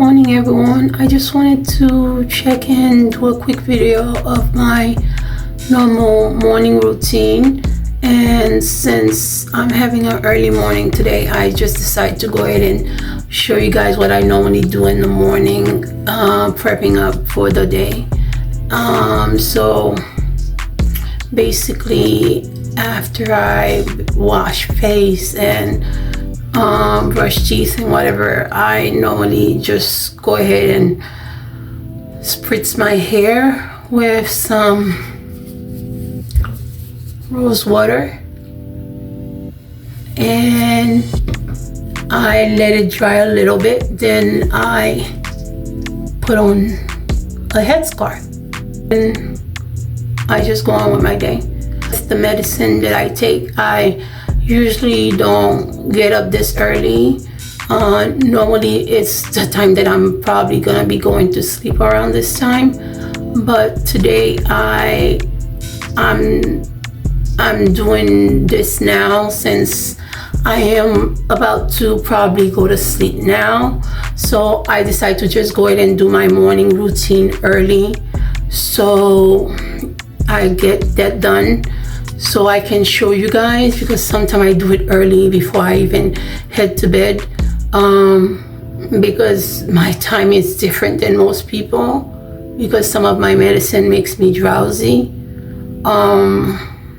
Morning everyone, I just wanted to check in, do a quick video of my normal morning routine. And since I'm having an early morning today, I just decided to go ahead and show you guys what I normally do in the morning, prepping up for the day. So basically after I wash face and brush teeth and whatever, I normally just go ahead and spritz my hair with some rose water and I let it dry a little bit. Then I put on a headscarf and I just go on with my day. It's the medicine that I take. I usually don't get up this early. Normally it's the time that I'm probably gonna be going to sleep around this time, but today I'm doing this now since I am about to probably go to sleep now. So I decided to just go ahead and do my morning routine early so I get that done, so I can show you guys, because sometimes I do it early before I even head to bed, because my time is different than most people, because some of my medicine makes me drowsy.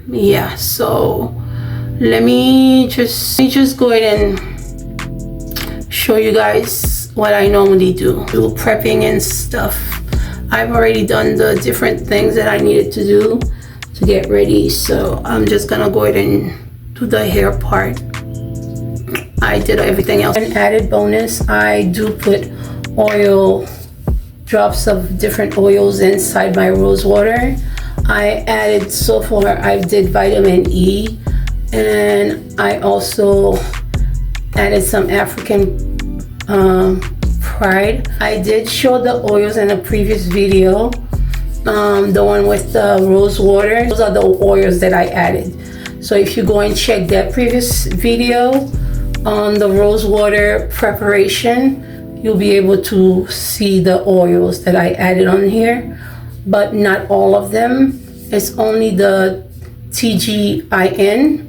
Yeah, so let me just go ahead and show you guys what I normally do prepping and stuff. I've already done the different things that I needed to do to get ready, so I'm just gonna go ahead and do the hair part. I did everything else. An added bonus, I do put drops of different oils inside my rose water. I added, so far I did vitamin E, and I also added some African pride. I did show the oils in a previous video, the one with the rose water. Those are the oils that I added. So if you go and check that previous video on the rose water preparation, you'll be able to see the oils that I added on here, but not all of them. It's only the TGIN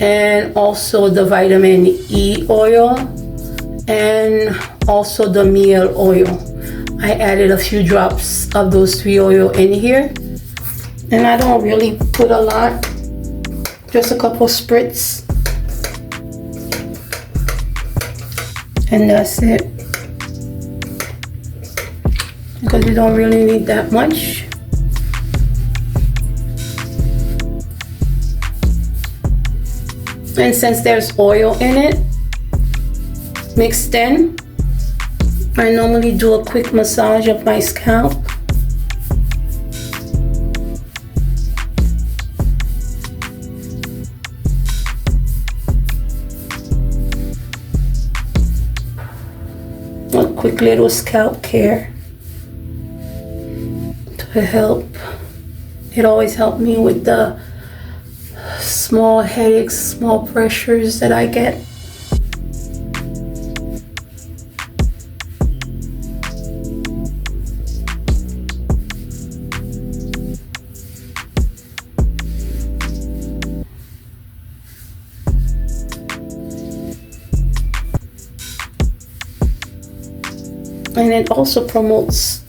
and also the vitamin E oil and also the meal oil. I added a few drops of those three oil in here, and I don't really put a lot, just a couple spritz, and that's it, because you don't really need that much. And since there's oil in it mixed in, I normally do a quick massage of my scalp. A quick little scalp care to help. It always helped me with the small headaches, small pressures that I get. And it also promotes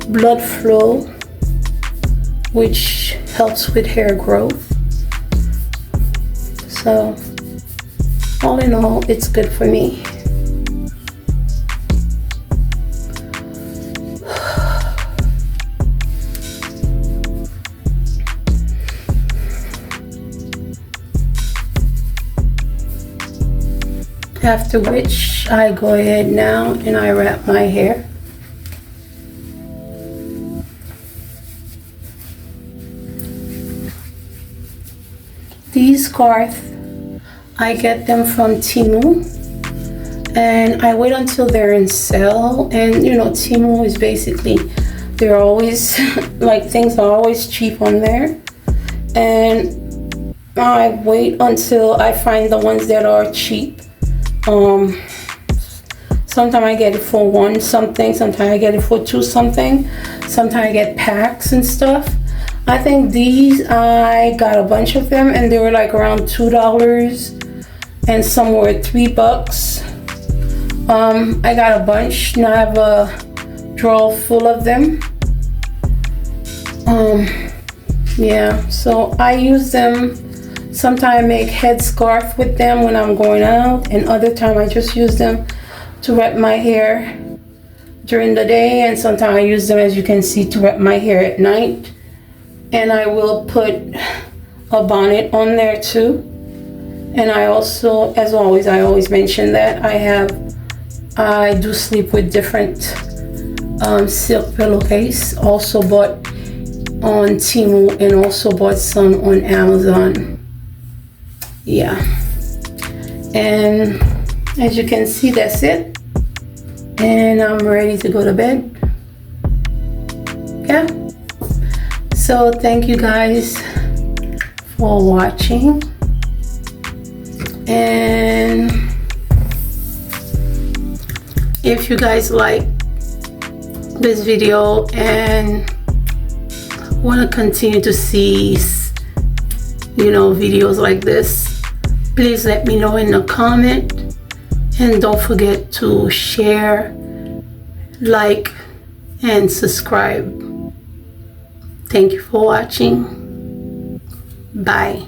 blood flow, which helps with hair growth. So all in all, it's good for me. After which I go ahead now and I wrap my hair. These scarves, I get them from Temu, and I wait until they're in sale. And you know, Temu is basically, they're always like, things are always cheap on there, and I wait until I find the ones that are cheap. Sometimes I get it for one something, sometimes I get it for two something, sometimes I get packs and stuff. I think these, I got a bunch of them and they were like around $2 and some were $3. I got a bunch. Now I have a drawer full of them. Yeah, so I use them. Sometimes I make headscarf with them when I'm going out, and other time I just use them to wrap my hair during the day, and sometimes I use them, as you can see, to wrap my hair at night. And I will put a bonnet on there too. And I also, as always, I always mention that I do sleep with different silk pillowcase. Also bought on Temu and also bought some on Amazon. Yeah. And as you can see, that's it. And I'm ready to go to bed. Yeah. So thank you guys for watching. And if you guys like this video and want to continue to see, you know, videos like this, please let me know in the comment. And don't forget to share, like, and subscribe. Thank you for watching. Bye.